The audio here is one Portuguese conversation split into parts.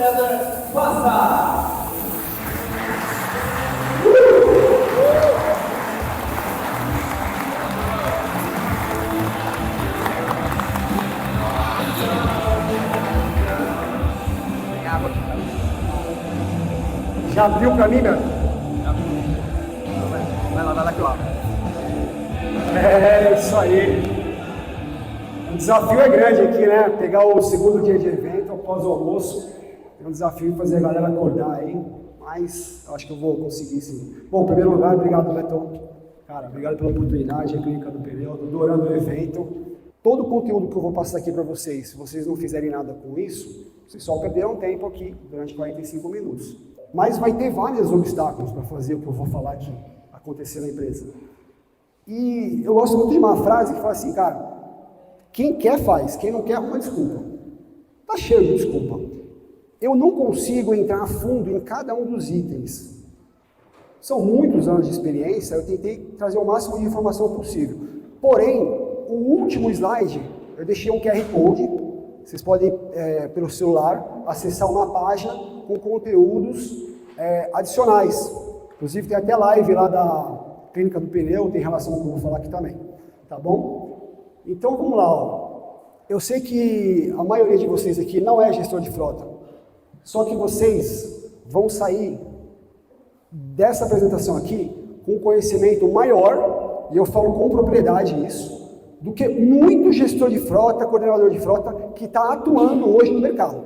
César Costa. Já abriu pra mim, meu? Vai lá que eu abro. É isso aí. O desafio é grande aqui, né? Pegar o segundo dia de evento, após o almoço. É um desafio fazer a galera acordar aí. Mas eu acho que eu vou conseguir sim. Bom, em primeiro lugar, obrigado, Beto. Cara, obrigado pela oportunidade, a Clínica do Pneu, tô adorando o evento. Todo o conteúdo que eu vou passar aqui para vocês, se vocês não fizerem nada com isso, vocês só perderam tempo aqui durante 45 minutos. Mas vai ter vários obstáculos para fazer o que eu vou falar aqui acontecer na empresa. E eu gosto muito de uma frase que fala assim, cara, quem quer faz, quem não quer arruma desculpa. Tá cheio de desculpa. Eu não consigo entrar a fundo em cada um dos itens. São muitos anos de experiência, eu tentei trazer o máximo de informação possível. Porém, o último slide, eu deixei um QR Code, vocês podem, pelo celular, acessar uma página com conteúdos adicionais. Inclusive tem até live lá da Clínica do Pneu, tem relação com o que eu vou falar aqui também, tá bom? Então vamos lá, ó. Eu sei que a maioria de vocês aqui não é gestor de frota, só que vocês vão sair dessa apresentação aqui com um conhecimento maior, e eu falo com propriedade isso, do que muito gestor de frota, coordenador de frota, que está atuando hoje no mercado.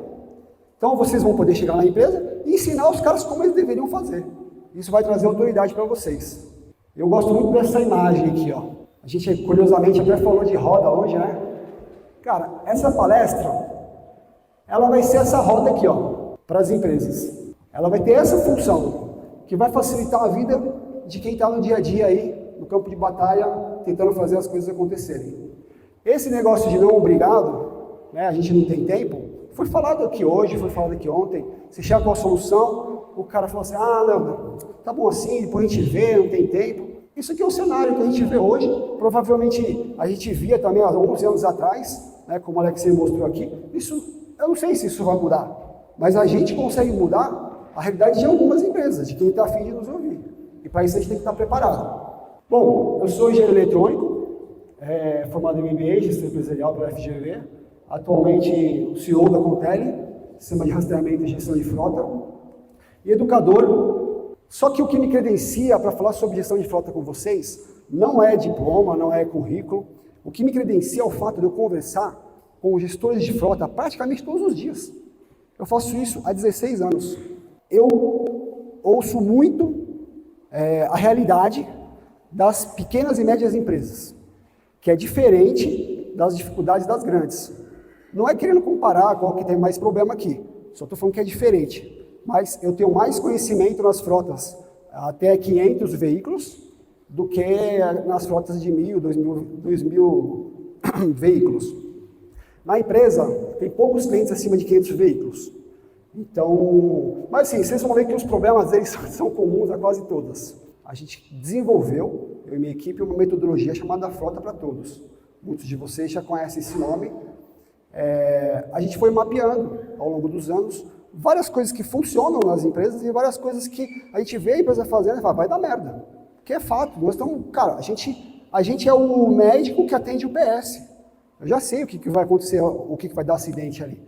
Então vocês vão poder chegar na empresa e ensinar os caras como eles deveriam fazer. Isso vai trazer autoridade para vocês. Eu gosto muito dessa imagem aqui, ó. A gente, curiosamente, até falou de roda hoje, né? Cara, essa palestra, ela vai ser essa roda aqui, ó, para as empresas. Ela vai ter essa função, que vai facilitar a vida de quem está no dia a dia aí, no campo de batalha, tentando fazer as coisas acontecerem. Esse negócio de não obrigado, né, a gente não tem tempo, foi falado aqui hoje, foi falado aqui ontem. Você chega com a solução, o cara fala assim, não, tá bom assim, depois a gente vê, não tem tempo. Isso aqui é o cenário que a gente vê hoje, provavelmente a gente via também há 11 anos atrás, né, como o Alexei mostrou aqui. Isso, eu não sei se isso vai mudar, mas a gente consegue mudar a realidade de algumas empresas, de quem está afim de nos ouvir. E para isso a gente tem que estar preparado. Bom, eu sou engenheiro eletrônico, formado em MBA, gestão empresarial pela FGV, atualmente o CEO da Contele, Sistema de Rastreamento e Gestão de Frota, e educador. Só que o que me credencia para falar sobre gestão de frota com vocês não é diploma, não é currículo. O que me credencia é o fato de eu conversar com gestores de frota praticamente todos os dias. Eu faço isso há 16 anos. Eu ouço muito a realidade das pequenas e médias empresas, que é diferente das dificuldades das grandes. Não é querendo comparar qual que tem mais problema aqui, só estou falando que é diferente. Mas eu tenho mais conhecimento nas frotas até 500 veículos do que nas frotas de 1.000, 2.000 veículos. Na empresa, tem poucos clientes acima de 500 veículos. Então, mas assim, vocês vão ver que os problemas deles são comuns a quase todas. A gente desenvolveu, eu e minha equipe, uma metodologia chamada Frota para Todos. Muitos de vocês já conhecem esse nome. A gente foi mapeando, ao longo dos anos, várias coisas que funcionam nas empresas e várias coisas que a gente vê a empresa fazendo e fala, vai dar merda. Porque é fato, nós estamos, cara, a gente é o médico que atende o PS. Eu já sei o que vai acontecer, o que vai dar acidente ali.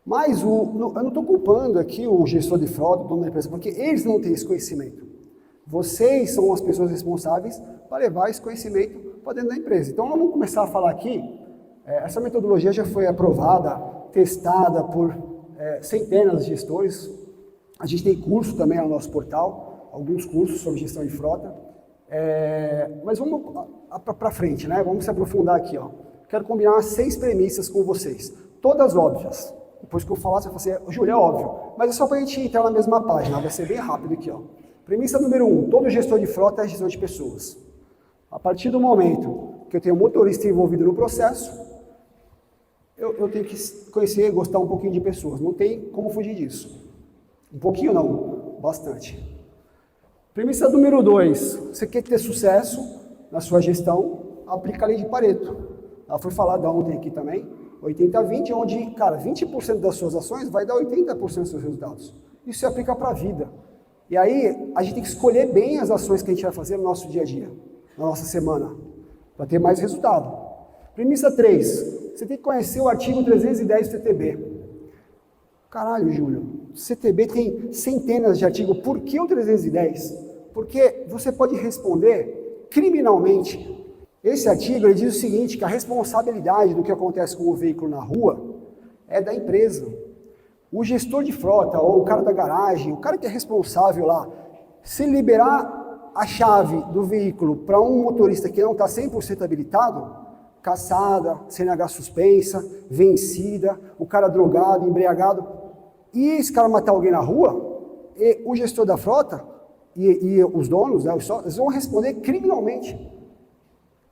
Mas eu não estou culpando aqui o gestor de frota, o dono da empresa, porque eles não têm esse conhecimento. Vocês são as pessoas responsáveis para levar esse conhecimento para dentro da empresa. Então, nós vamos começar a falar aqui, essa metodologia já foi aprovada, testada por centenas de gestores. A gente tem curso também no nosso portal, alguns cursos sobre gestão de frota. Mas vamos para frente, né? Vamos se aprofundar aqui, ó. Quero combinar 6 premissas com vocês, todas óbvias. Depois que eu falar, você vai falar assim, Júlio, é óbvio. Mas é só para a gente entrar na mesma página, vai ser bem rápido aqui, ó. Premissa número 1, todo gestor de frota é gestor de pessoas. A partir do momento que eu tenho um motorista envolvido no processo, eu tenho que conhecer e gostar um pouquinho de pessoas. Não tem como fugir disso. Um pouquinho não, bastante. Premissa número 2, você quer ter sucesso na sua gestão, aplica a lei de Pareto. Ela foi falada ontem aqui também. 80-20, onde, cara, 20% das suas ações vai dar 80% dos seus resultados. Isso se aplica para a vida. E aí, a gente tem que escolher bem as ações que a gente vai fazer no nosso dia a dia, na nossa semana, para ter mais resultado. Premissa 3, você tem que conhecer o artigo 310 do CTB. Caralho, Júlio, o CTB tem centenas de artigos, por que o 310? Porque você pode responder criminalmente. Esse artigo ele diz o seguinte, que a responsabilidade do que acontece com o veículo na rua é da empresa. O gestor de frota, ou o cara da garagem, o cara que é responsável lá, se liberar a chave do veículo para um motorista que não está 100% habilitado, caçada, CNH suspensa, vencida, o cara drogado, embriagado, e esse cara matar alguém na rua, e o gestor da frota e os donos, né, eles vão responder criminalmente.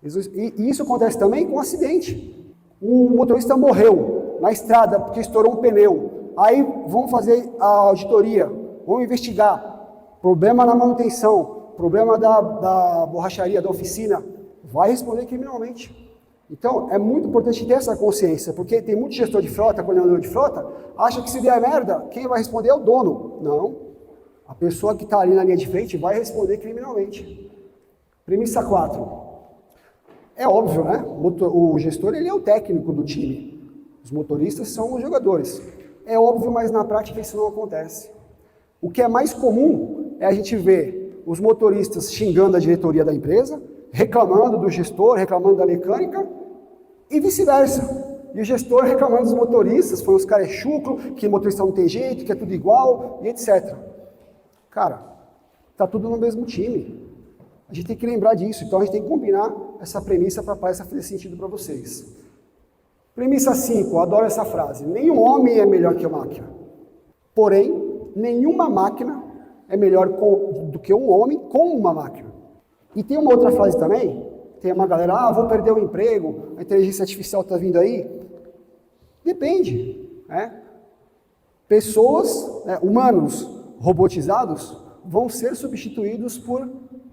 E isso acontece também com um acidente. O motorista morreu na estrada porque estourou um pneu. Aí vão fazer a auditoria, vão investigar. Problema na manutenção, problema da borracharia, da oficina, vai responder criminalmente. Então, é muito importante ter essa consciência, porque tem muito gestor de frota, coordenador de frota, acha que se der merda, quem vai responder é o dono. Não. A pessoa que está ali na linha de frente vai responder criminalmente. Premissa 4. É óbvio, né? O gestor ele é o técnico do time. Os motoristas são os jogadores. É óbvio, mas na prática isso não acontece. O que é mais comum é a gente ver os motoristas xingando a diretoria da empresa, reclamando do gestor, reclamando da mecânica, e vice-versa. E o gestor reclamando dos motoristas, foi os caras chucro, que motorista não tem jeito, que é tudo igual, e etc. Cara, tá tudo no mesmo time. A gente tem que lembrar disso, então a gente tem que combinar essa premissa para fazer sentido para vocês. Premissa 5, eu adoro essa frase. Nenhum homem é melhor que a máquina. Porém, nenhuma máquina é melhor do que um homem com uma máquina. E tem uma outra frase também, tem uma galera, vou perder o emprego, a inteligência artificial está vindo aí. Depende, né? Pessoas, humanos robotizados, vão ser substituídos por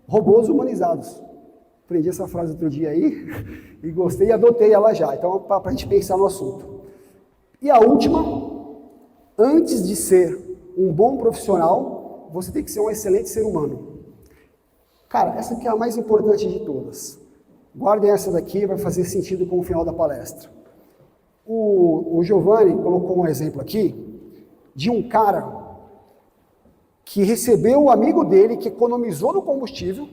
robôs humanizados. Aprendi essa frase outro dia aí e gostei e adotei ela já. Então, para a gente pensar no assunto. E a última, antes de ser um bom profissional, você tem que ser um excelente ser humano. Cara, essa aqui é a mais importante de todas. Guardem essa daqui, vai fazer sentido com o final da palestra. O Giovanni colocou um exemplo aqui de um cara que recebeu o amigo dele, que economizou no combustível,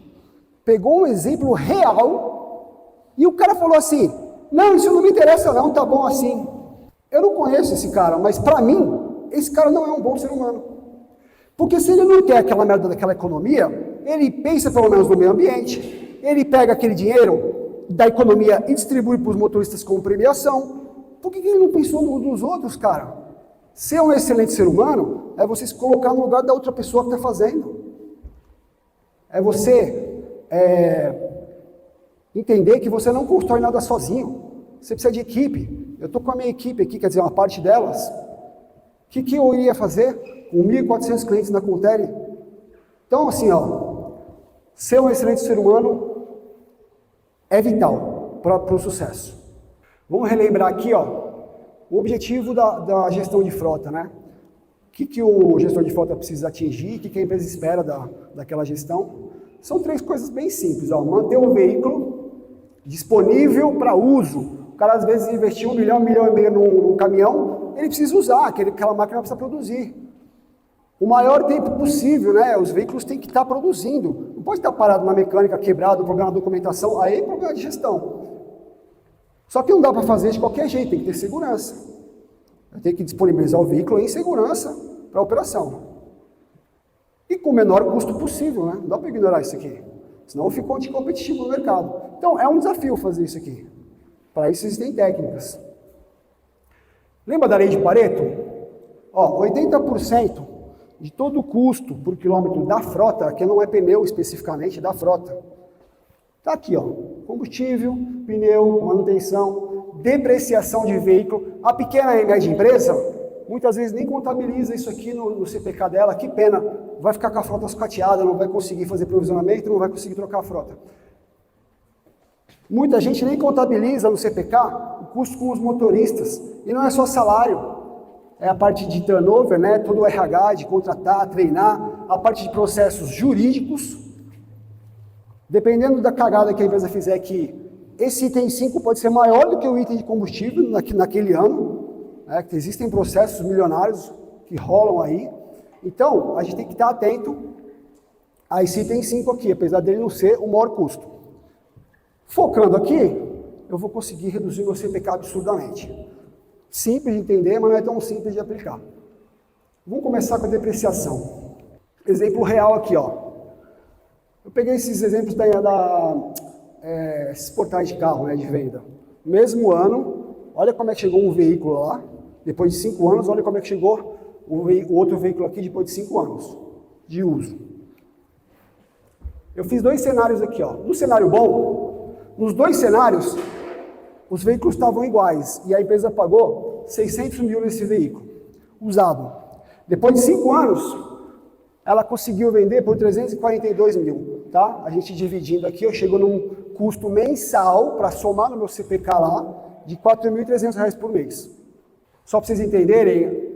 pegou um exemplo real e o cara falou assim, não, isso não me interessa não, tá bom assim. Eu não conheço esse cara, mas para mim, esse cara não é um bom ser humano. Porque se ele não quer aquela merda daquela economia, ele pensa pelo menos no meio ambiente, ele pega aquele dinheiro da economia e distribui para os motoristas como premiação. Por que ele não pensou nos outros, cara? Ser um excelente ser humano é você se colocar no lugar da outra pessoa que está fazendo. É você entender que você não constrói nada sozinho. Você precisa de equipe. Eu estou com a minha equipe aqui, quer dizer, uma parte delas. O que eu iria fazer com 1.400 clientes na Contele? Então, assim, ser um excelente ser humano é vital para o sucesso. Vamos relembrar aqui, o objetivo da gestão de frota, né? O que o gestor de frota precisa atingir, o que a empresa espera daquela gestão. São 3 coisas bem simples, manter o veículo disponível para uso. O cara às vezes investiu 1 milhão, 1,5 milhão num caminhão, ele precisa usar, aquela máquina precisa produzir. O maior tempo possível, né? Os veículos têm que estar produzindo. Não pode estar parado na mecânica, quebrado, problema na documentação, aí é problema de gestão. Só que não dá para fazer de qualquer jeito, tem que ter segurança. Tem que disponibilizar o veículo em segurança para a operação. E com o menor custo possível, né? Não dá para ignorar isso aqui. Senão eu fico anticompetitivo no mercado. Então, é um desafio fazer isso aqui. Para isso existem técnicas. Lembra da lei de Pareto? 80% de todo o custo por quilômetro da frota, que não é pneu especificamente, da frota, está aqui, combustível, pneu, manutenção, depreciação de veículo. A pequena e média empresa, muitas vezes nem contabiliza isso aqui no CPK dela, que pena, vai ficar com a frota sucateada, não vai conseguir fazer provisionamento, não vai conseguir trocar a frota. Muita gente nem contabiliza no CPK o custo com os motoristas. E não é só salário. É a parte de turnover, né? Todo o RH, de contratar, treinar, a parte de processos jurídicos. Dependendo da cagada que a empresa fizer aqui, esse item 5 pode ser maior do que o item de combustível naquele ano, né? Que existem processos milionários que rolam aí. Então, a gente tem que estar atento a esse item 5 aqui, apesar dele não ser o maior custo. Focando aqui, eu vou conseguir reduzir meu CPK absurdamente. Simples de entender, mas não é tão simples de aplicar. Vamos começar com a depreciação. Exemplo real aqui, ó. Eu peguei esses exemplos esses portais de carro, né, de venda. Mesmo ano, olha como é que chegou um veículo lá. Depois de 5 anos, olha como é que chegou o outro veículo aqui depois de 5 anos de uso. Eu fiz 2 cenários aqui, ó. No cenário bom, nos 2 cenários, os veículos estavam iguais e a empresa pagou 600 mil nesse veículo, usado. Depois de 5 anos, ela conseguiu vender por 342 mil, tá? A gente dividindo aqui, eu chego num custo mensal, para somar no meu CPK lá, de R$ 4.300 por mês. Só para vocês entenderem,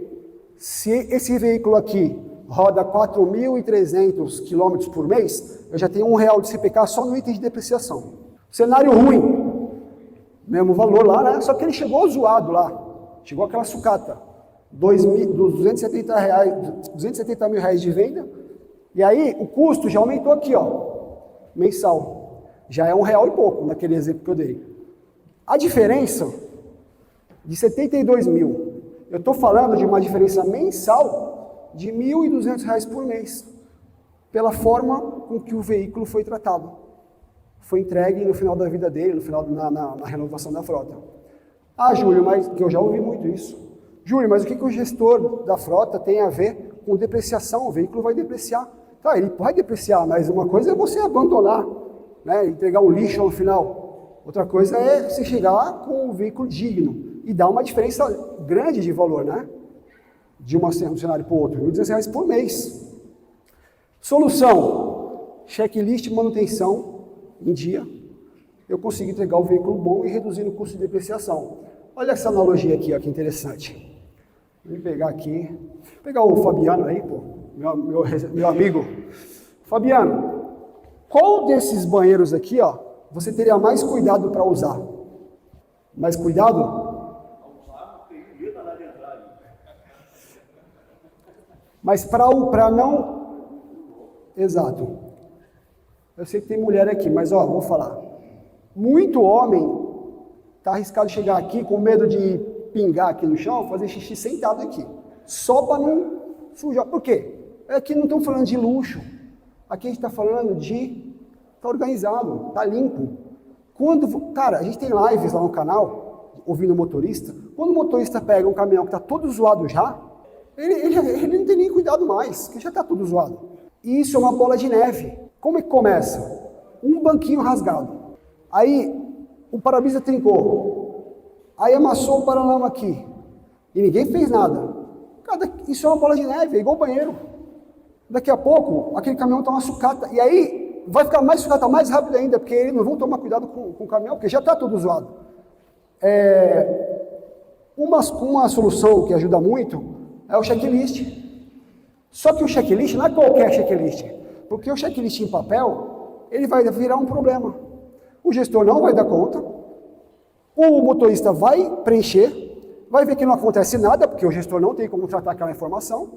se esse veículo aqui roda 4.300 km por mês, eu já tenho R$ 1 de CPK só no item de depreciação. Cenário ruim. Mesmo valor lá, né? Só que ele chegou zoado lá. Chegou aquela sucata. 270 mil reais de venda. E aí, o custo já aumentou aqui, ó. Mensal. Já é R$ 1 e pouco, naquele exemplo que eu dei. A diferença de 72 mil. Eu estou falando de uma diferença mensal de R$ 1.200 por mês. Pela forma com que o veículo foi tratado. Foi entregue no final da vida dele, no final na renovação da frota. Ah, Júlio, mas que eu já ouvi muito isso. Júlio, mas o que o gestor da frota tem a ver com depreciação? O veículo vai depreciar. Tá, ele pode depreciar, mas uma coisa é você abandonar, né, entregar um lixo no final. Outra coisa é você chegar com um veículo digno e dar uma diferença grande de valor, né? De um cenário para o outro, R$ 1.200 por mês. Solução: checklist de manutenção em dia, eu consigo entregar o veículo bom e reduzir o custo de depreciação. Olha essa analogia aqui, ó, que interessante. Vou pegar aqui, pegar o Fabiano aí, pô, meu amigo. Fabiano, qual desses banheiros aqui, ó, você teria mais cuidado para usar? Mais cuidado? Mas para não... Exato. Eu sei que tem mulher aqui, mas ó, vou falar. Muito homem está arriscado chegar aqui com medo de pingar aqui no chão, fazer xixi sentado aqui. Só para não sujar. Por quê? Aqui não estamos falando de luxo. Aqui a gente está falando de... Está organizado, está limpo. Cara, a gente tem lives lá no canal, ouvindo o motorista. Quando o motorista pega um caminhão que está todo zoado já, ele não tem nem cuidado mais, que já está todo zoado. E isso é uma bola de neve. Como é que começa? Um banquinho rasgado. Aí o para-brisa trincou. Aí amassou o paralama aqui. E ninguém fez nada. Isso é uma bola de neve, é igual banheiro. Daqui a pouco, aquele caminhão está uma sucata. E aí vai ficar mais sucata, mais rápido ainda, porque eles não vão tomar cuidado com o caminhão, porque já está todo zoado. Uma solução que ajuda muito é o checklist. Só que o checklist não é qualquer checklist. Porque o checklist em papel, ele vai virar um problema. O gestor não vai dar conta, o motorista vai preencher, vai ver que não acontece nada, porque o gestor não tem como tratar aquela informação,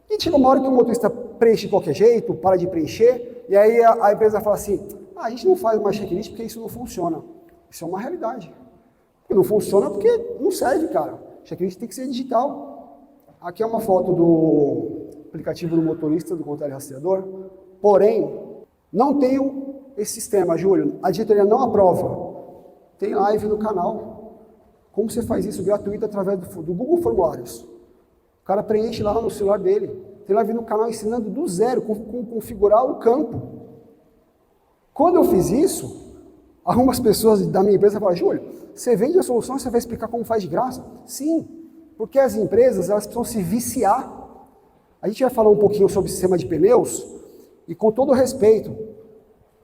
e chega uma hora que o motorista preenche de qualquer jeito, para de preencher, e aí a empresa fala assim, a gente não faz mais checklist porque isso não funciona. Isso é uma realidade. E não funciona porque não serve, cara. Checklist tem que ser digital. Aqui é uma foto do aplicativo do motorista, do controle rastreador. Porém, não tenho esse sistema, Júlio. A diretoria não aprova. Tem live no canal. Como você faz isso gratuito através do Google Formulários? O cara preenche lá no celular dele. Tem live no canal ensinando do zero, como configurar o campo. Quando eu fiz isso, algumas pessoas da minha empresa falaram, Júlio, você vende a solução e você vai explicar como faz de graça? Sim, porque as empresas elas precisam se viciar. A gente vai falar um pouquinho sobre o sistema de pneus, e com todo respeito,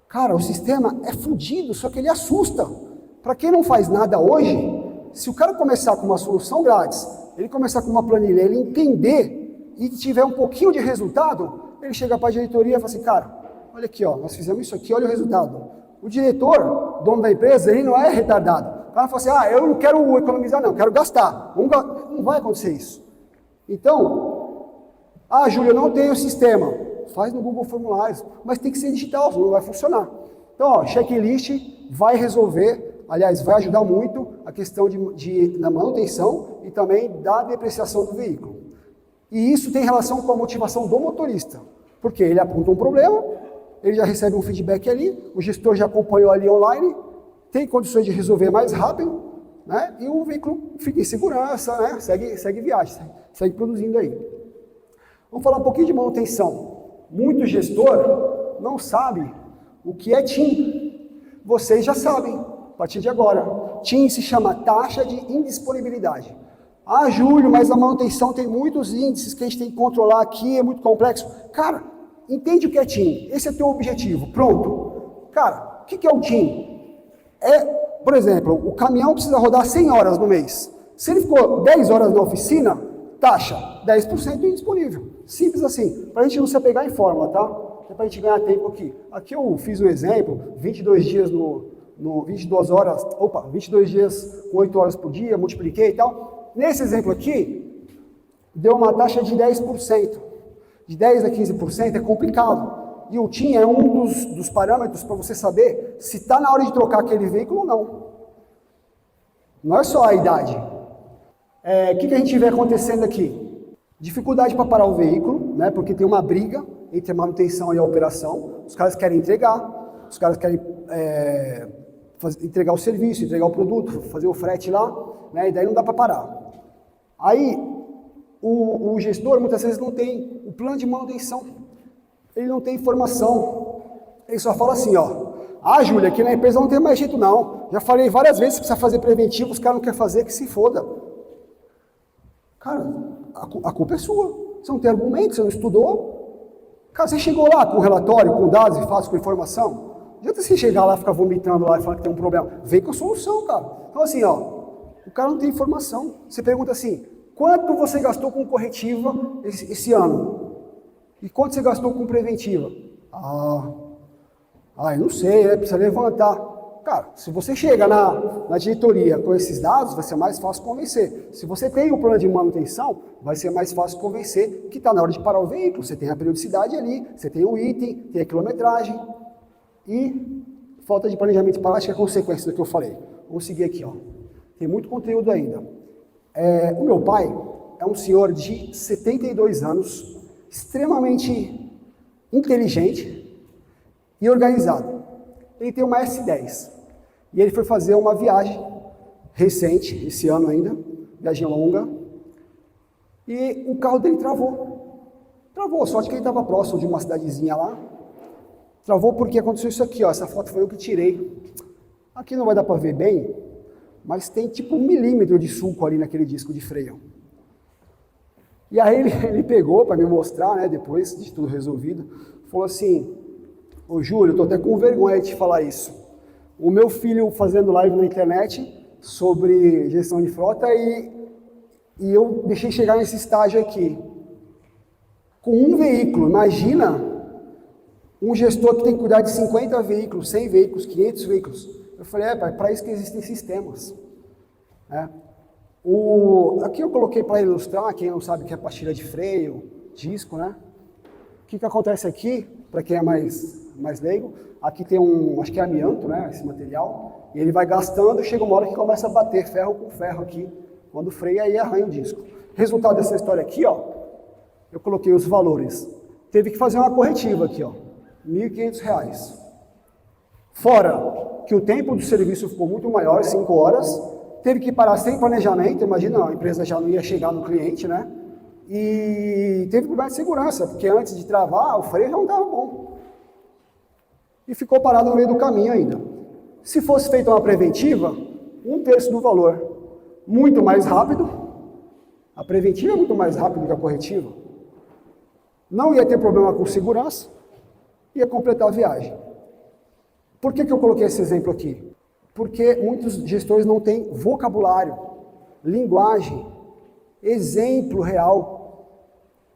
cara, o sistema é fodido, só que ele assusta. Para quem não faz nada hoje, se o cara começar com uma solução grátis, ele começar com uma planilha, ele entender e tiver um pouquinho de resultado, ele chega para a diretoria e fala assim, cara, olha aqui, ó, nós fizemos isso aqui, olha o resultado. O diretor, dono da empresa, ele não é retardado. O cara fala assim, eu não quero economizar não, quero gastar. Não vai acontecer isso. Então, Júlia, eu não tenho sistema. Faz no Google Formulários, mas tem que ser digital, senão não vai funcionar. Então, ó, checklist vai resolver, aliás, vai ajudar muito a questão da manutenção e também da depreciação do veículo. E isso tem relação com a motivação do motorista, porque ele aponta um problema, ele já recebe um feedback ali, o gestor já acompanhou ali online, tem condições de resolver mais rápido, né? E o veículo fica em segurança, né? Segue viagem, segue produzindo aí. Vamos falar um pouquinho de manutenção. Muito gestor não sabe o que é TIM. Vocês já sabem, a partir de agora. TIM se chama taxa de indisponibilidade. Júlio, mas a manutenção tem muitos índices que a gente tem que controlar aqui, é muito complexo. Cara, entende o que é TIM. Esse é o teu objetivo. Pronto. Cara, o que é o TIM? Por exemplo, o caminhão precisa rodar 100 horas no mês. Se ele ficou 10 horas na oficina, taxa 10% indisponível. Simples assim, para a gente não se apegar em fórmula, tá? É para a gente ganhar tempo aqui. Aqui eu fiz um exemplo, 22 dias 22 dias com 8 horas por dia, multipliquei e tal. Nesse exemplo aqui, deu uma taxa de 10%. De 10% a 15% é complicado. E o TIM é um dos parâmetros para você saber se está na hora de trocar aquele veículo ou não. Não é só a idade. O que a gente vê acontecendo aqui? Dificuldade para parar o veículo, né? Porque tem uma briga entre a manutenção e a operação. Os caras querem entregar, os caras querem entregar o serviço, entregar o produto, fazer o frete lá, né? E daí não dá para parar. Aí, o gestor muitas vezes não tem o plano de manutenção. Ele não tem informação. Ele só fala assim, Júlia, aqui na empresa não tem mais jeito não. Já falei várias vezes que precisa fazer preventivo, os caras não querem fazer, que se foda. Cara, a culpa é sua. Você não tem argumento, você não estudou. Cara, você chegou lá com relatório, com dados e fatos, com informação. Não adianta você chegar lá e ficar vomitando lá e falar que tem um problema. Vem com a solução, cara. Então assim, o cara não tem informação. Você pergunta assim, quanto você gastou com corretiva esse ano? E quanto você gastou com preventiva? Eu não sei, precisa levantar. Cara, se você chega na diretoria com esses dados, vai ser mais fácil convencer. Se você tem um plano de manutenção, vai ser mais fácil convencer que está na hora de parar o veículo. Você tem a periodicidade ali, você tem o item, tem a quilometragem. E falta de planejamento para acho que é consequência do que eu falei. Vamos seguir aqui, Tem muito conteúdo ainda. O meu pai é um senhor de 72 anos, extremamente inteligente e organizado. Ele tem uma S10 e ele foi fazer uma viagem recente, esse ano ainda, viagem longa, e o carro dele travou. Sorte que ele estava próximo de uma cidadezinha lá. Travou porque aconteceu isso aqui, essa foto foi eu que tirei. Aqui não vai dar para ver bem, mas tem tipo 1 milímetro de sulco ali naquele disco de freio. E aí ele pegou para me mostrar, né, depois de tudo resolvido, falou assim, Júlio, eu tô até com vergonha de te falar isso. O meu filho fazendo live na internet sobre gestão de frota e eu deixei chegar nesse estágio aqui. Com um veículo, imagina um gestor que tem que cuidar de 50 veículos, 100 veículos, 500 veículos. Eu falei, para isso que existem sistemas. Aqui eu coloquei para ilustrar, quem não sabe o que é pastilha de freio, disco, né? O que acontece aqui, para quem é mais leigo, aqui tem acho que é amianto, né, esse material, e ele vai gastando, chega uma hora que começa a bater ferro com ferro aqui, quando freia e arranha o disco. Resultado dessa história aqui, eu coloquei os valores. Teve que fazer uma corretiva aqui, R$ 1.500. Fora que o tempo do serviço ficou muito maior, 5 horas, teve que parar sem planejamento, imagina, a empresa já não ia chegar no cliente, né? E teve problema de segurança, porque antes de travar, o freio já não estava bom. E ficou parado no meio do caminho ainda. Se fosse feita uma preventiva, 1/3 do valor. Muito mais rápido. A preventiva é muito mais rápida que a corretiva. Não ia ter problema com segurança, ia completar a viagem. Por que eu coloquei esse exemplo aqui? Porque muitos gestores não têm vocabulário, linguagem, exemplo real.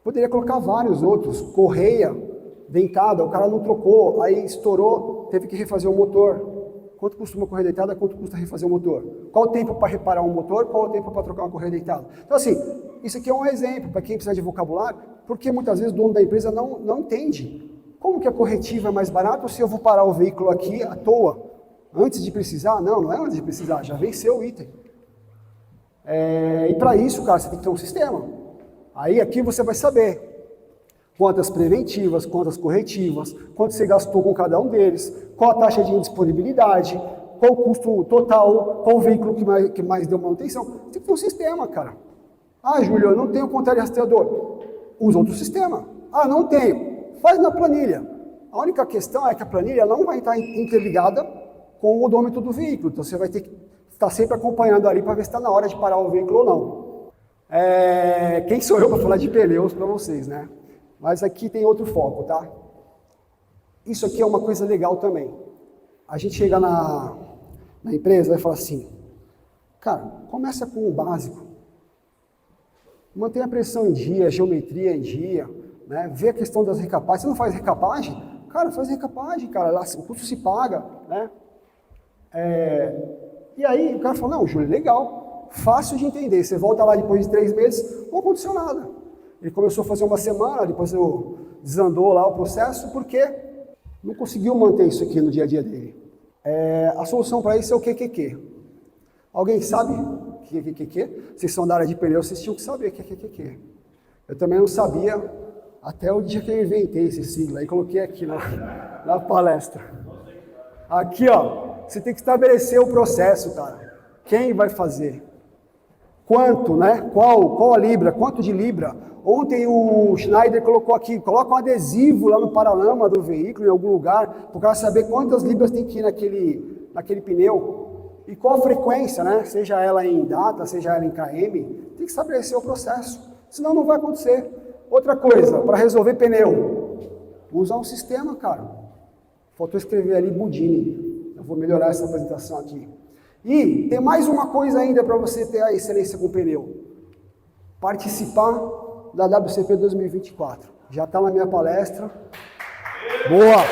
Poderia colocar vários outros, correia, dentada, o cara não trocou, aí estourou, teve que refazer o motor. Quanto custa uma correia dentada, quanto custa refazer o motor? Qual o tempo para reparar um motor, qual o tempo para trocar uma correia dentada? Então assim, isso aqui é um exemplo para quem precisa de vocabulário, porque muitas vezes o dono da empresa não entende. Como que a corretiva é mais barata se eu vou parar o veículo aqui à toa? Antes de precisar? Não é antes de precisar, já venceu o item. E para isso, cara, você tem que ter um sistema. Aí aqui você vai saber quantas preventivas, quantas corretivas, quanto você gastou com cada um deles, qual a taxa de indisponibilidade, qual o custo total, qual o veículo que mais deu manutenção. Você tem que ter um sistema, cara. Ah, Júlio, eu não tenho contrário rastreador. Usa outro sistema. Ah, não tenho. Faz na planilha. A única questão é que a planilha não vai estar interligada com o odômetro do veículo. Então você vai ter que estar sempre acompanhando ali para ver se está na hora de parar o veículo ou não. Quem sou eu para falar de pneus para vocês, né? Mas aqui tem outro foco, tá? Isso aqui é uma coisa legal também. A gente chega na empresa e vai falar assim, cara, começa com o básico. Mantém a pressão em dia, a geometria em dia, né? Vê a questão das recapagens. Você não faz recapagem? Cara, faz recapagem, cara. Lá, o custo se paga, né? E aí o cara fala, não, Júlio, legal, fácil de entender. Você volta lá depois de 3 meses, não aconteceu nada. Ele começou a fazer uma semana, depois desandou lá o processo, porque não conseguiu manter isso aqui no dia a dia dele. A solução para isso é o QQQ. Alguém sabe o que é QQQ? Vocês são da área de pneu, vocês tinham que saber o que é QQQ. Eu também não sabia, até o dia que eu inventei esse sigla, aí coloquei aqui na palestra. Aqui, ó, você tem que estabelecer o processo, cara. Quem vai fazer? Quanto, né? Qual a libra? Quanto de libra? Ontem o Schneider colocou aqui, coloca um adesivo lá no paralama do veículo, em algum lugar, para o cara saber quantas libras tem que ir naquele pneu. E qual a frequência, né? Seja ela em data, seja ela em km, tem que estabelecer o processo. Senão não vai acontecer. Outra coisa, para resolver pneu, usar um sistema, cara. Faltou escrever ali Budini. Eu vou melhorar essa apresentação aqui. E tem mais uma coisa ainda para você ter a excelência com o pneu. Participar da WCP 2024. Já está na minha palestra. Boa!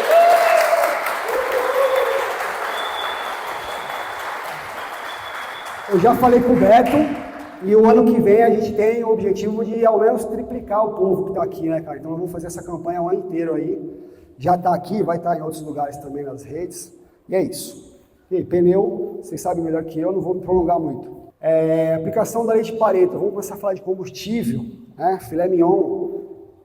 Eu já falei com o Beto, e o ano que vem a gente tem o objetivo de ao menos triplicar o povo que está aqui, né, cara? Então nós vamos fazer essa campanha o ano inteiro aí. Já está aqui, vai estar em outros lugares também nas redes. E é isso. E aí, pneu, vocês sabem melhor que eu, não vou me prolongar muito. Aplicação da lei de Pareto, vamos começar a falar de combustível, né? Filé mignon.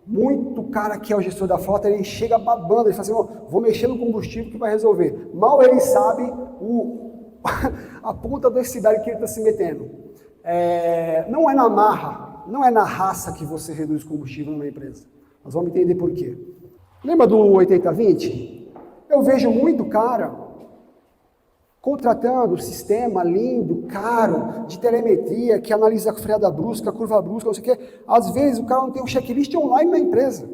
Muito cara que é o gestor da frota, ele chega babando, ele fala assim, vou mexer no combustível que vai resolver. Mal ele sabe a ponta da cidade que ele está se metendo. Não é na marra, não é na raça que você reduz combustível numa empresa. Nós vamos entender por quê. Lembra do 80-20? Eu vejo muito cara contratando um sistema lindo, caro, de telemetria, que analisa a freada brusca, a curva brusca, não sei o quê. Às vezes o cara não tem um checklist online na empresa.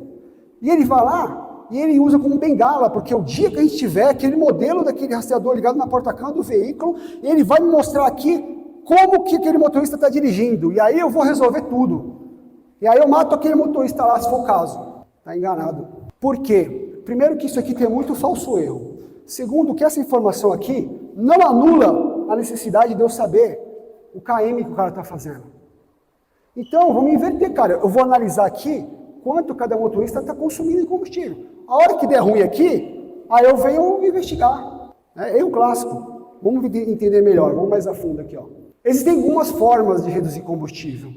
E ele vai lá e ele usa como bengala, porque o dia que a gente tiver aquele modelo daquele rastreador ligado na porta-câmara do veículo, ele vai me mostrar aqui como que aquele motorista está dirigindo. E aí eu vou resolver tudo. E aí eu mato aquele motorista lá, se for o caso. Está enganado. Por quê? Primeiro que isso aqui tem muito falso erro. Segundo, que essa informação aqui não anula a necessidade de eu saber o KM que o cara está fazendo. Então, vamos inverter, cara. Eu vou analisar aqui quanto cada motorista está consumindo de combustível. A hora que der ruim aqui, aí eu venho investigar. É o clássico. Vamos entender melhor, vamos mais a fundo aqui. Ó. Existem algumas formas de reduzir combustível.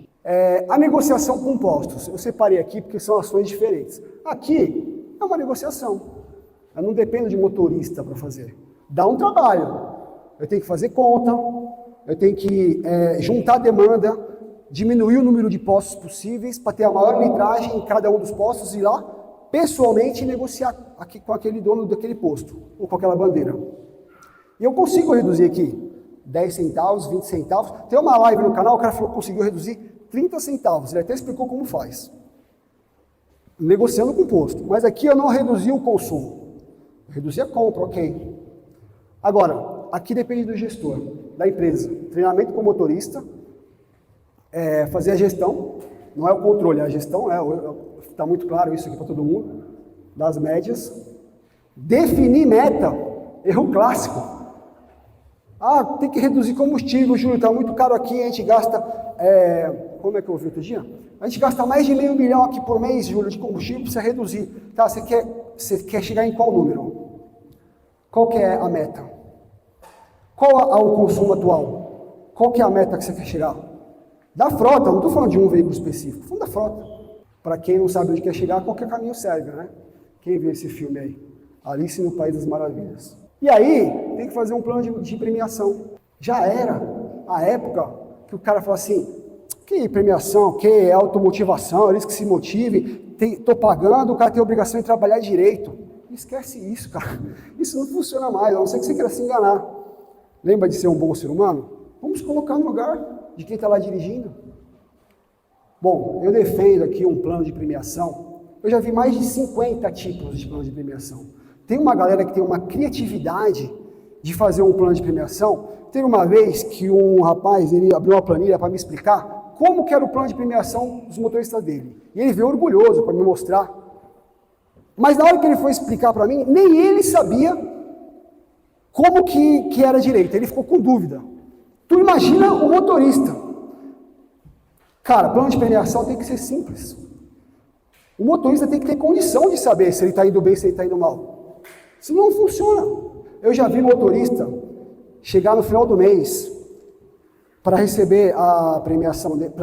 A negociação com postos. Eu separei aqui porque são ações diferentes. Aqui é uma negociação. Eu não dependo de motorista para fazer. Dá um trabalho. Eu tenho que fazer conta, eu tenho que juntar a demanda, diminuir o número de postos possíveis para ter a maior litragem em cada um dos postos e ir lá, pessoalmente, negociar aqui com aquele dono daquele posto, ou com aquela bandeira. E eu consigo reduzir aqui 10 centavos, 20 centavos. Tem uma live no canal, o cara falou que conseguiu reduzir 30 centavos. Ele até explicou como faz. Negociando com o posto. Mas aqui eu não reduzi o consumo. Eu reduzi a compra, ok. Agora, aqui depende do gestor, da empresa. Treinamento com o motorista, fazer a gestão, não é o controle, é a gestão, está muito claro isso aqui para todo mundo, das médias. Definir meta, erro clássico. Tem que reduzir combustível, Júlio, está muito caro aqui, a gente gasta, como é que eu ouvi outro dia? A gente gasta mais de R$500 mil aqui por mês, Júlio, de combustível, precisa reduzir. Tá, você quer chegar em qual número? Qual que é a meta? Qual é o consumo atual? Qual que é a meta que você quer chegar? Da frota, não estou falando de um veículo específico, estou falando da frota. Para quem não sabe onde quer chegar, qualquer caminho serve, né? Quem viu esse filme aí? Alice no País das Maravilhas. E aí, tem que fazer um plano de premiação. Já era a época que o cara fala assim, que premiação, que automotivação, eles que se motivem, estou pagando, o cara tem a obrigação de trabalhar direito. Esquece isso, cara. Isso não funciona mais, a não ser que você queira se enganar. Lembra de ser um bom ser humano? Vamos colocar no lugar de quem está lá dirigindo. Bom, eu defendo aqui um plano de premiação. Eu já vi mais de 50 tipos de plano de premiação. Tem uma galera que tem uma criatividade de fazer um plano de premiação. Teve uma vez que um rapaz, ele abriu uma planilha para me explicar como que era o plano de premiação dos motoristas dele. E ele veio orgulhoso para me mostrar. Mas na hora que ele foi explicar para mim, nem ele sabia como que era direito. Ele ficou com dúvida. Tu imagina o motorista. Cara, plano de premiação tem que ser simples. O motorista tem que ter condição de saber se ele está indo bem, se ele está indo mal. Senão não funciona. Eu já vi motorista chegar no final do mês para receber a premiação dele,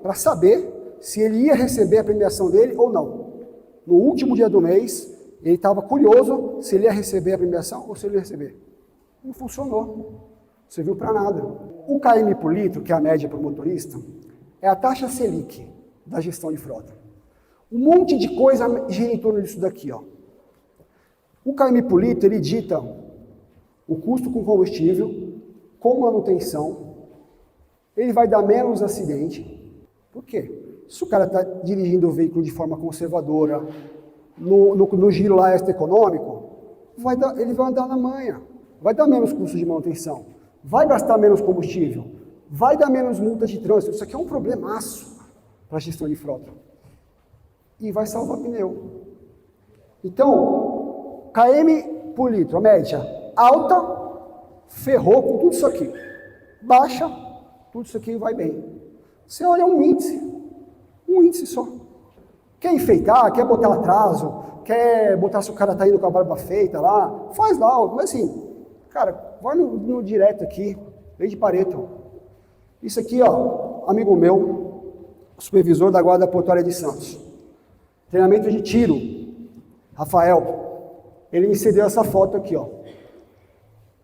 para saber se ele ia receber a premiação dele ou não. No último dia do mês, ele estava curioso se ele ia receber a premiação ou se ele ia receber. Não funcionou. Você viu para nada. O km por litro, que é a média para o motorista, é a taxa Selic da gestão de frota. Um monte de coisa gira em torno disso daqui, ó. O km por litro, ele dita o custo com combustível, com manutenção, ele vai dar menos acidente. Por quê? Se o cara está dirigindo o veículo de forma conservadora, no giro lá extra econômico, ele vai andar na manha, vai dar menos custo de manutenção, vai gastar menos combustível, vai dar menos multa de trânsito. Isso aqui é um problemaço para a gestão de frota. E vai salvar pneu. Então, km por litro, a média alta, ferrou com tudo isso aqui. Baixa, tudo isso aqui vai bem. Você olha um índice só. Quer enfeitar, quer botar atraso, quer botar se o cara tá indo com a barba feita lá, faz lá, mas assim, cara, vai no direto aqui, lei de Pareto. Isso aqui, ó, amigo meu, supervisor da Guarda Portuária de Santos. Treinamento de tiro, Rafael, ele me cedeu essa foto aqui, ó.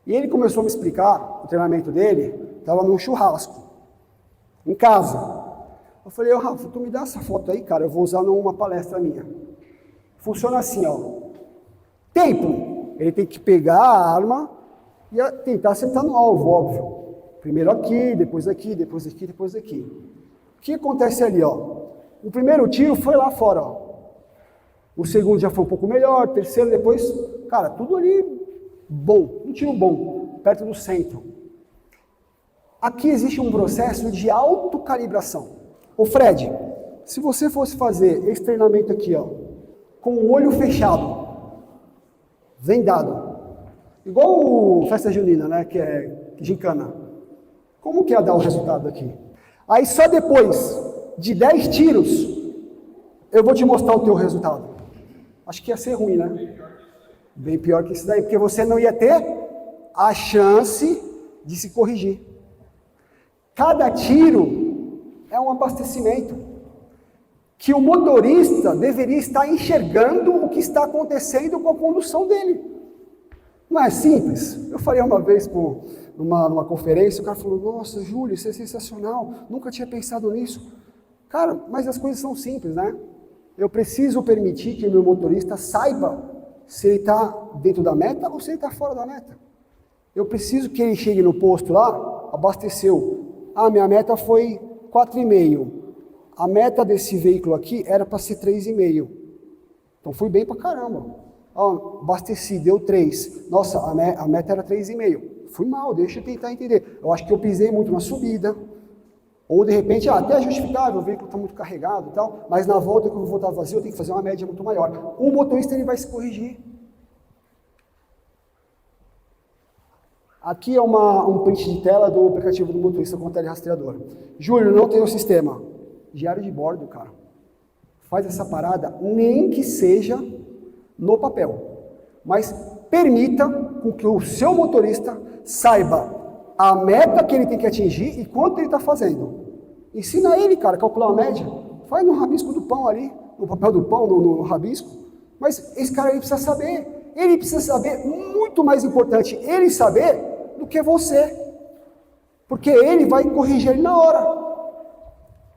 E ele começou a me explicar, o treinamento dele, estava num churrasco, em casa. Eu falei, Rafa, tu me dá essa foto aí, cara, eu vou usar numa palestra minha. Funciona assim, ó. Tempo, ele tem que pegar a arma e tentar acertar no alvo, óbvio. Primeiro aqui, depois aqui, depois aqui, depois aqui. O que acontece ali, ó? O primeiro tiro foi lá fora, ó. O segundo já foi um pouco melhor, terceiro, depois, cara, tudo ali bom, um tiro bom, perto do centro. Aqui existe um processo de autocalibração. Ô Fred, se você fosse fazer esse treinamento aqui, ó, com o olho fechado, vendado, igual o Festa Junina, né, que é gincana, como que ia dar o resultado aqui? Aí só depois de 10 tiros, eu vou te mostrar o teu resultado. Acho que ia ser ruim, né? Bem pior que isso daí, porque você não ia ter a chance de se corrigir. Cada tiro é um abastecimento que o motorista deveria estar enxergando o que está acontecendo com a condução dele. Não é simples? Eu falei uma vez numa conferência, o cara falou, nossa, Júlio, isso é sensacional, nunca tinha pensado nisso. Cara, mas as coisas são simples, né? Eu preciso permitir que o meu motorista saiba se ele está dentro da meta ou se ele está fora da meta. Eu preciso que ele chegue no posto lá, abasteceu. Minha meta foi 4,5. A meta desse veículo aqui era para ser 3,5. Então fui bem pra caramba. Abasteci, deu 3. Nossa, a meta era 3,5. Fui mal, deixa eu tentar entender. Eu acho que eu pisei muito na subida. Ou de repente, até é justificável, o veículo está muito carregado e tal, mas na volta que eu vou voltar vazio, eu tenho que fazer uma média muito maior. O motorista ele vai se corrigir. Aqui é um print de tela do aplicativo do motorista com o telerastreador. Júlio, não tem o sistema. Diário de bordo, cara. Faz essa parada, nem que seja no papel. Mas permita com que o seu motorista saiba a meta que ele tem que atingir e quanto ele está fazendo. Ensina ele, cara, a calcular a média. Faz no rabisco do pão ali, no papel do pão, no rabisco. Mas esse cara ele precisa saber. Ele precisa saber, muito mais importante, ele saber do que você. Porque ele vai corrigir ele na hora.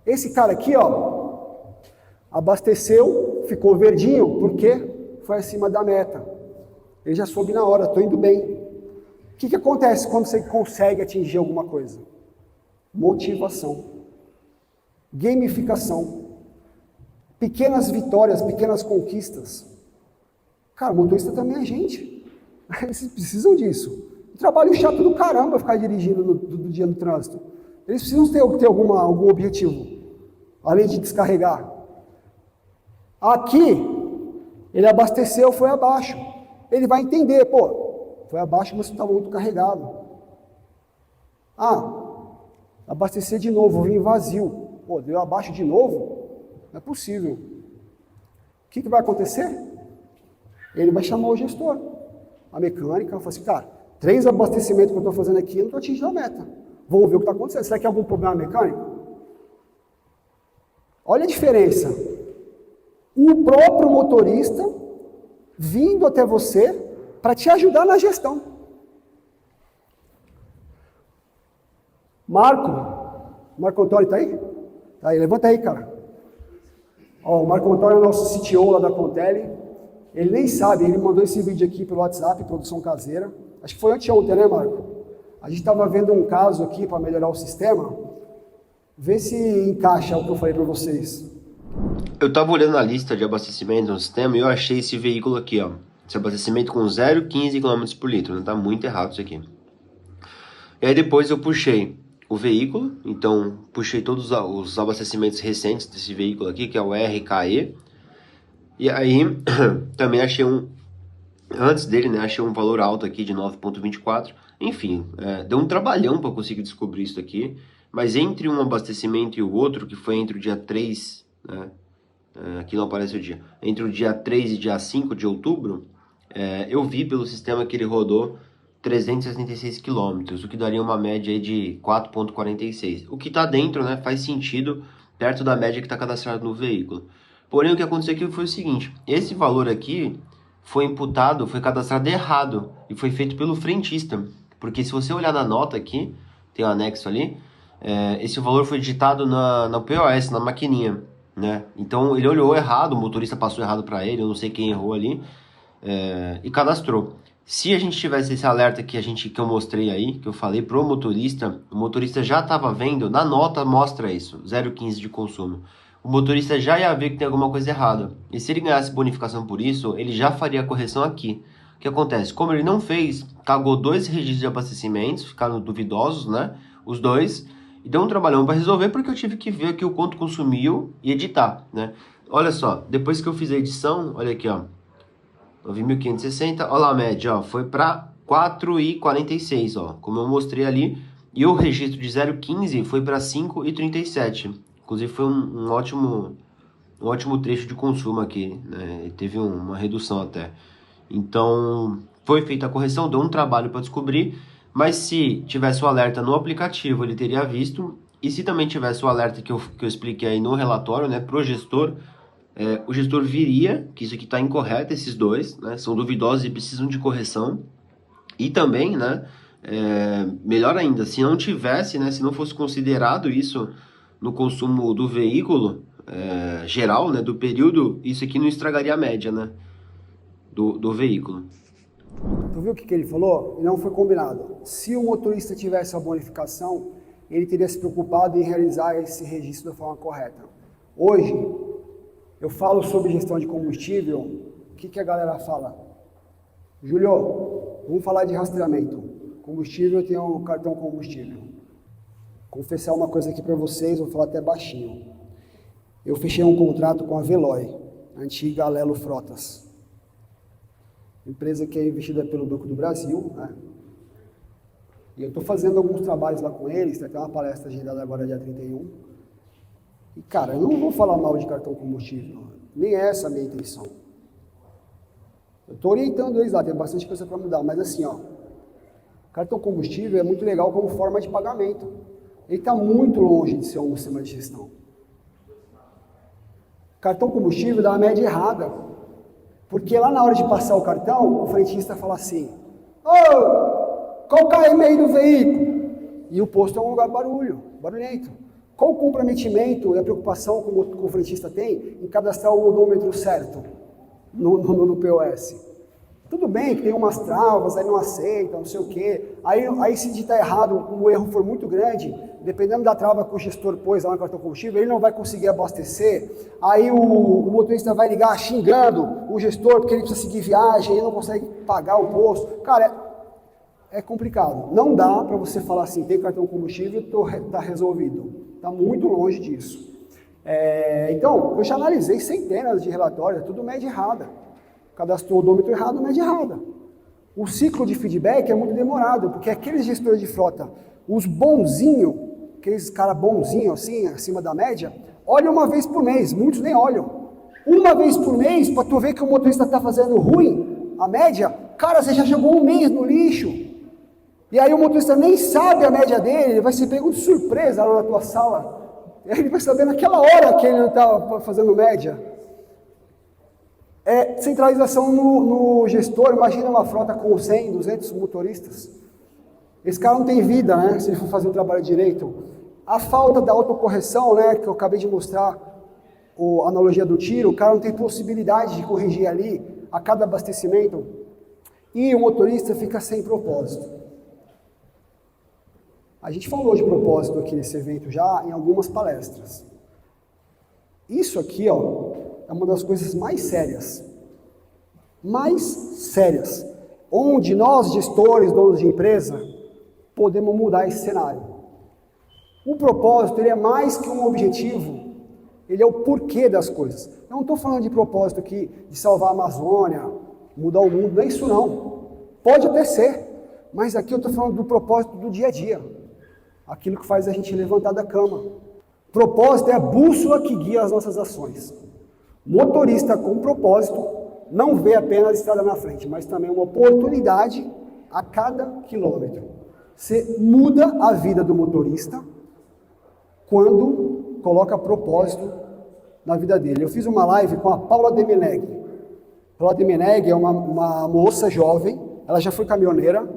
Esse cara aqui, ó, abasteceu, ficou verdinho, porque foi acima da meta. Ele já soube na hora, estou indo bem. O que acontece quando você consegue atingir alguma coisa? Motivação, gamificação, pequenas vitórias, pequenas conquistas. Cara, o motorista também é gente. Eles precisam disso. Trabalho chato do caramba ficar dirigindo do dia no trânsito. Eles precisam ter algum objetivo, além de descarregar. Aqui, ele abasteceu, foi abaixo. Ele vai entender, pô, foi abaixo, mas estava muito carregado. Abastecer de novo, vim vazio. Pô, deu abaixo de novo? Não é possível. O que vai acontecer? Ele vai chamar o gestor. A mecânica vai falar assim, cara, 3 abastecimentos que eu estou fazendo aqui, eu não estou atingindo a meta. Vamos ver o que está acontecendo. Será que é algum problema mecânico? Olha a diferença. O próprio motorista vindo até você para te ajudar na gestão. Marco Antônio está aí? Tá aí, levanta aí, cara. Ó, o Marco Antônio é o nosso CTO lá da Contele. Ele nem sabe, ele mandou esse vídeo aqui pelo WhatsApp, produção caseira. Acho que foi anteontem, né, Marco? A gente estava vendo um caso aqui para melhorar o sistema. Vê se encaixa o que eu falei para vocês. Eu estava olhando a lista de abastecimento no sistema e eu achei esse veículo aqui, ó. Esse abastecimento com 0,15 km por litro, né? Tá muito errado isso aqui. E aí depois eu puxei o veículo, então puxei todos os abastecimentos recentes desse veículo aqui, que é o RKE. E aí também achei antes dele, né, achei um valor alto aqui de 9,24. Enfim, deu um trabalhão para conseguir descobrir isso aqui. Mas entre um abastecimento e o outro, que foi entre o dia 3, né, aqui não aparece o dia, entre o dia 3 e dia 5 de outubro, eu vi pelo sistema que ele rodou 366 km, o que daria uma média aí de 4,46. O que está dentro, né, faz sentido, perto da média que está cadastrada no veículo. Porém, o que aconteceu aqui foi o seguinte, esse valor aqui foi imputado, foi cadastrado errado, e foi feito pelo frentista. Porque se você olhar na nota aqui, tem um anexo ali, esse valor foi digitado na POS, na maquininha, né? Então ele olhou errado, o motorista passou errado para ele, eu não sei quem errou ali, e cadastrou. Se a gente tivesse esse alerta que eu mostrei aí, que eu falei pro motorista, o motorista já estava vendo, na nota mostra isso, 0,15 de consumo. O motorista já ia ver que tem alguma coisa errada. E se ele ganhasse bonificação por isso, ele já faria a correção aqui. O que acontece? Como ele não fez, cagou 2 registros de abastecimentos, ficaram duvidosos, né? Os 2, e deu um trabalhão para resolver, porque eu tive que ver aqui o quanto consumiu e editar, né? Olha só, depois que eu fiz a edição, olha aqui, ó. 9.560, olha lá a média, ó, foi para 4,46, ó, como eu mostrei ali. E o registro de 0,15 foi para 5,37. Inclusive foi um ótimo trecho de consumo aqui, né? Teve uma redução até. Então, foi feita a correção, deu um trabalho para descobrir, mas se tivesse o alerta no aplicativo, ele teria visto, e se também tivesse o alerta que eu expliquei aí no relatório, né, pro gestor, o gestor viria que isso aqui está incorreto, esses 2, né, são duvidosos e precisam de correção, e também, né, melhor ainda, se não tivesse, né, se não fosse considerado isso no consumo do veículo geral, né, do período, isso aqui não estragaria a média, né, do veículo. Tu viu o que ele falou? E não foi combinado. Se o motorista tivesse a bonificação, ele teria se preocupado em realizar esse registro da forma correta. Hoje, eu falo sobre gestão de combustível, o que a galera fala? Júlio, vamos falar de rastreamento. Combustível, eu tenho um cartão combustível. Confessar uma coisa aqui para vocês, vou falar até baixinho. Eu fechei um contrato com a Veloy, a antiga Alelo Frotas. Empresa que é investida pelo Banco do Brasil, né? E eu estou fazendo alguns trabalhos lá com eles, tem até uma palestra agendada agora dia 31. E, cara, eu não vou falar mal de cartão combustível, nem é essa a minha intenção. Eu estou orientando eles lá, tem bastante coisa para mudar, mas assim, ó, cartão combustível é muito legal como forma de pagamento. Ele está muito longe de ser um sistema de gestão. Cartão combustível dá uma média errada, porque lá na hora de passar o cartão, o frentista fala assim, ô, qual o KM aí do veículo? E o posto é um lugar barulhento. Qual o comprometimento e a preocupação que o frentista tem em cadastrar o odômetro certo no POS? Tudo bem que tem umas travas, aí não aceita, não sei o quê. Aí se digitar errado, o erro for muito grande, dependendo da trava que o gestor pôs lá no cartão combustível, ele não vai conseguir abastecer. Aí o motorista vai ligar xingando o gestor porque ele precisa seguir viagem, ele não consegue pagar o posto. Cara, é complicado. Não dá para você falar assim, tem cartão combustível, está resolvido. Está muito longe disso. Então, eu já analisei centenas de relatórios, tudo média errada. Cadastrou o odômetro errado, média errada. O ciclo de feedback é muito demorado, porque aqueles gestores de frota, os bonzinhos, aqueles caras bonzinhos assim, acima da média, olham uma vez por mês, muitos nem olham. Uma vez por mês, para tu ver que o motorista está fazendo ruim, a média, cara, você já jogou um mês no lixo. E aí o motorista nem sabe a média dele, ele vai ser pego de surpresa lá na tua sala. Ele vai saber naquela hora que ele não está fazendo média. Centralização no gestor, imagina uma frota com 100, 200 motoristas. Esse cara não tem vida, né, se ele for fazer o trabalho direito. A falta da autocorreção, né, que eu acabei de mostrar, a analogia do tiro, o cara não tem possibilidade de corrigir ali a cada abastecimento. E o motorista fica sem propósito. A gente falou de propósito aqui nesse evento já em algumas palestras. Isso aqui, ó, é uma das coisas mais sérias, onde nós, gestores, donos de empresa, podemos mudar esse cenário. O propósito, ele é mais que um objetivo, ele é o porquê das coisas. Eu não estou falando de propósito aqui de salvar a Amazônia, mudar o mundo, não é isso não. Pode até ser, mas aqui eu estou falando do propósito do dia a dia, aquilo que faz a gente levantar da cama. Propósito é a bússola que guia as nossas ações. Motorista com propósito não vê apenas a estrada na frente, mas também uma oportunidade a cada quilômetro. Você muda a vida do motorista quando coloca propósito na vida dele. Eu fiz uma live com a Paula Demeneg. Paula Demeneg é uma moça jovem, ela já foi caminhoneira.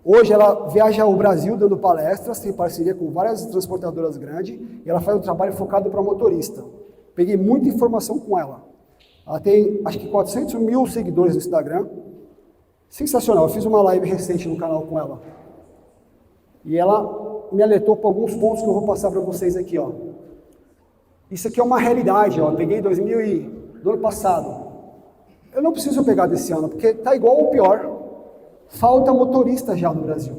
Hoje ela viaja ao Brasil dando palestras, tem parceria com várias transportadoras grandes, e ela faz um trabalho focado para motorista. Peguei muita informação com ela. Ela tem, acho que 400 mil seguidores no Instagram. Sensacional, eu fiz uma live recente no canal com ela. E ela me alertou para alguns pontos que eu vou passar para vocês aqui, ó. Isso aqui é uma realidade, ó. Eu peguei do ano passado. Eu não preciso pegar desse ano, porque tá igual ou pior. Falta motorista já no Brasil.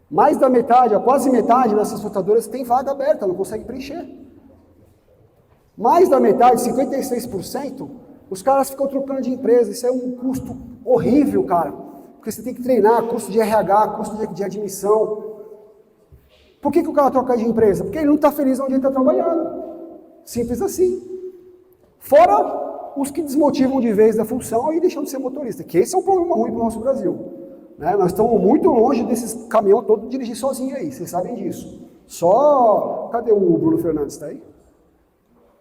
Mais da metade, quase metade das transportadoras tem vaga aberta, não consegue preencher. Mais da metade, 56%, os caras ficam trocando de empresa. Isso é um custo horrível, cara. Porque você tem que treinar, custo de RH, custo de admissão. Por que o cara troca de empresa? Porque ele não está feliz onde ele está trabalhando. Simples assim. Fora os que desmotivam de vez da função e deixam de ser motorista, que esse é um problema ruim para o nosso Brasil. Né? Nós estamos muito longe desses caminhões todos dirigir sozinho aí, vocês sabem disso. Só... Cadê o Bruno Fernandes? Está aí?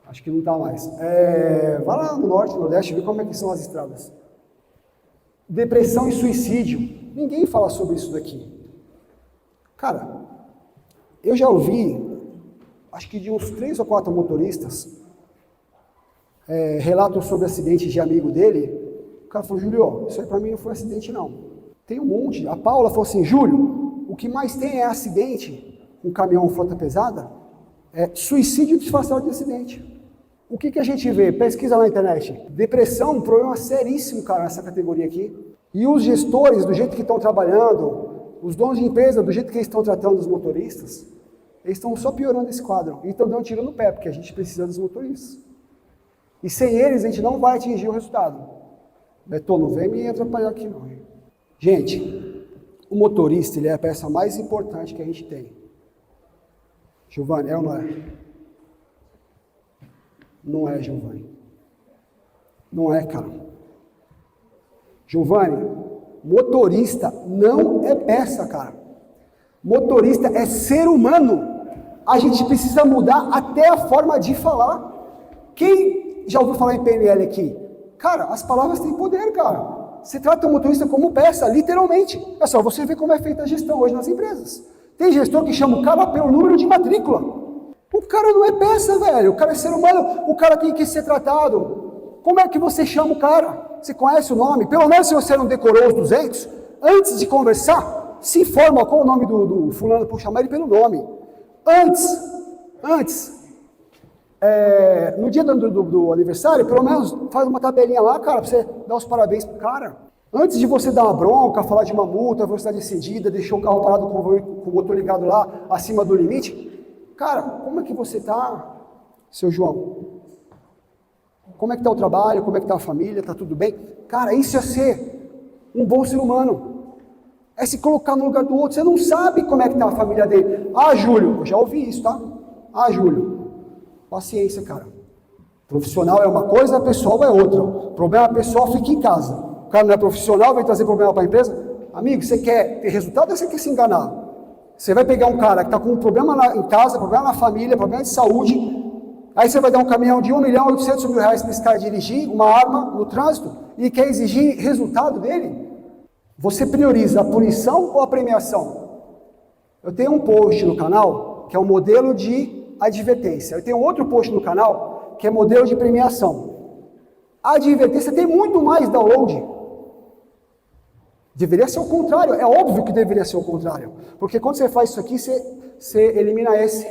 Acho que não está mais. Vai lá no norte, no nordeste, ver como é que são as estradas. Depressão e suicídio. Ninguém fala sobre isso daqui. Cara, eu já ouvi, acho que de uns 3 ou 4 motoristas, relatam sobre acidentes de amigo dele. O cara falou, Júlio, isso aí pra mim não foi acidente não. Tem um monte. A Paula falou assim, Júlio, o que mais tem é acidente com caminhão frota pesada, suicídio disfarçado de acidente. O que a gente vê? Pesquisa na internet. Depressão, um problema seríssimo, cara, nessa categoria aqui. E os gestores, do jeito que estão trabalhando, os donos de empresa, do jeito que eles estão tratando os motoristas, eles estão só piorando esse quadro. E estão dando um tiro no pé, porque a gente precisa dos motoristas. E sem eles, a gente não vai atingir o resultado. Beto, não vem me atrapalhar aqui, não. Gente, o motorista, ele é a peça mais importante que a gente tem. Giovanni, é ou não é? Não é, Giovanni. Não é, cara. Giovanni, motorista não é peça, cara. Motorista é ser humano. A gente precisa mudar até a forma de falar. Quem já ouviu falar em PNL aqui? Cara, as palavras têm poder, cara. Você trata o motorista como peça, literalmente. É só você ver como é feita a gestão hoje nas empresas. Tem gestor que chama o cara pelo número de matrícula. O cara não é peça, velho. O cara é ser humano. O cara tem que ser tratado. Como é que você chama o cara? Você conhece o nome? Pelo menos se você não decorou os 200, antes de conversar, se informa qual é o nome do fulano, por chamar ele pelo nome. Antes, no dia do aniversário, pelo menos faz uma tabelinha lá, cara, pra você dar os parabéns pro cara. Antes de você dar uma bronca, falar de uma multa, velocidade excedida, deixou o carro parado com o motor ligado lá, acima do limite. Cara, como é que você tá, seu João? Como é que tá o trabalho? Como é que tá a família? Tá tudo bem? Cara, isso é ser um bom ser humano. É se colocar no lugar do outro. Você não sabe como é que tá a família dele. Ah, Júlio, eu já ouvi isso, tá? Ah, Júlio, paciência, cara. Profissional é uma coisa, pessoal é outra. Problema pessoal fica em casa. O cara não é profissional, vai trazer problema para a empresa? Amigo, você quer ter resultado ou você quer se enganar? Você vai pegar um cara que está com um problema em casa, problema na família, problema de saúde, aí você vai dar um caminhão de R$1.800.000 para esse cara dirigir, uma arma no trânsito, e quer exigir resultado dele? Você prioriza a punição ou a premiação? Eu tenho um post no canal, que é um modelo de advertência. Eu tenho outro post no canal, que é modelo de premiação. A advertência tem muito mais download. Deveria ser o contrário, é óbvio que deveria ser o contrário. Porque quando você faz isso aqui, você elimina esse.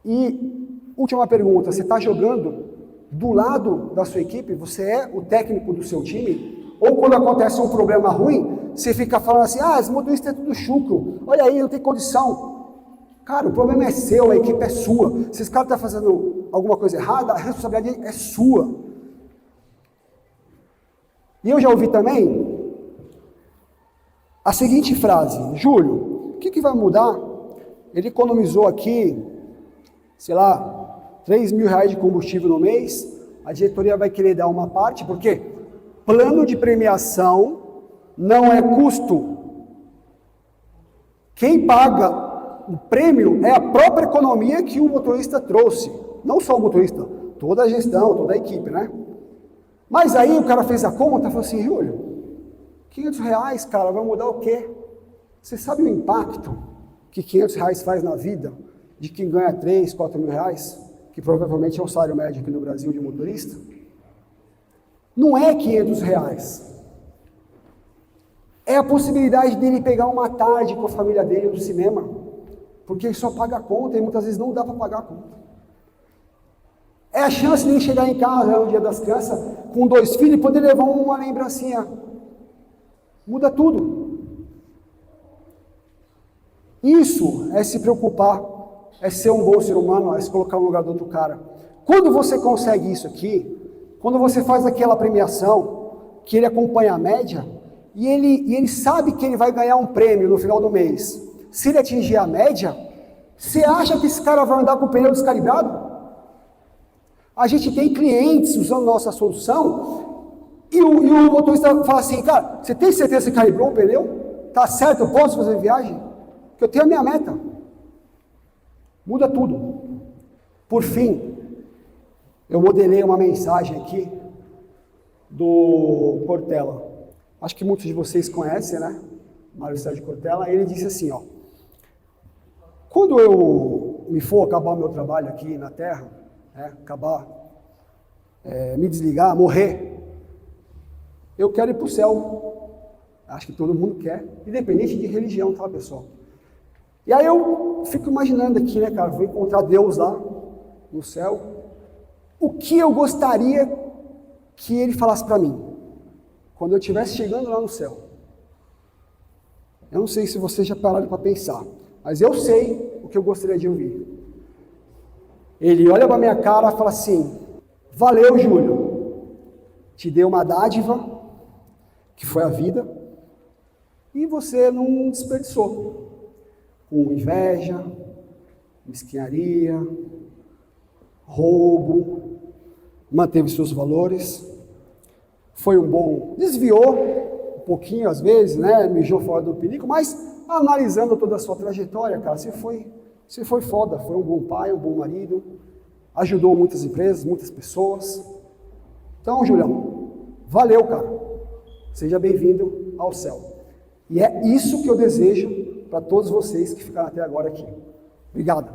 E, última pergunta, você está jogando do lado da sua equipe? Você é o técnico do seu time? Ou quando acontece um problema ruim, você fica falando assim, esse motorista é tudo chucro, olha aí, não tem condição. Cara, o problema é seu, a equipe é sua. Se esse cara está fazendo alguma coisa errada, a responsabilidade é sua. E eu já ouvi também a seguinte frase, Júlio, o que vai mudar? Ele economizou aqui, sei lá, R$3.000 de combustível no mês, a diretoria vai querer dar uma parte, porque plano de premiação não é custo. Quem paga o prêmio é a própria economia que o motorista trouxe. Não só o motorista, toda a gestão, toda a equipe, né? Mas aí o cara fez a conta e falou assim, Júlio, R$500, cara, vai mudar o quê? Você sabe o impacto que R$500 faz na vida de quem ganha R$3.000, R$4.000, que provavelmente é o salário médio aqui no Brasil de motorista? Não é R$500. É a possibilidade dele pegar uma tarde com a família dele no cinema, porque ele só paga a conta e muitas vezes não dá para pagar a conta. É a chance de ele chegar em casa no dia das crianças com 2 filhos e poder levar uma lembrancinha. Muda tudo. Isso é se preocupar, é ser um bom ser humano, é se colocar no lugar do outro cara. Quando você consegue isso aqui, quando você faz aquela premiação, que ele acompanha a média, e ele sabe que ele vai ganhar um prêmio no final do mês, se ele atingir a média, você acha que esse cara vai andar com o pneu descalibrado? A gente tem clientes usando nossa solução, e o motorista fala assim, cara, você tem certeza que você calibrou o pneu? Tá certo, eu posso fazer viagem? Porque eu tenho a minha meta. Muda tudo. Por fim, eu modelei uma mensagem aqui do Cortella. Acho que muitos de vocês conhecem, né? Mário Sérgio Cortella. Ele disse assim, ó. Quando eu me for acabar meu trabalho aqui na Terra, me desligar, morrer, eu quero ir para o céu. Acho que todo mundo quer, independente de religião, tá, pessoal? E aí eu fico imaginando aqui, né, cara, vou encontrar Deus lá no céu, o que eu gostaria que ele falasse para mim, quando eu estivesse chegando lá no céu. Eu não sei se vocês já pararam para pensar, mas eu sei o que eu gostaria de ouvir. Ele olha para minha cara e fala assim: valeu, Júlio, te dei uma dádiva, que foi a vida, e você não desperdiçou, com inveja, mesquinharia, roubo, manteve seus valores, foi um bom, desviou um pouquinho às vezes, né, mijou fora do pinico, mas analisando toda a sua trajetória, cara, você foi foda, foi um bom pai, um bom marido, ajudou muitas empresas, muitas pessoas. Então, Julião, valeu, cara, seja bem-vindo ao céu. E é isso que eu desejo para todos vocês que ficaram até agora aqui. Obrigado.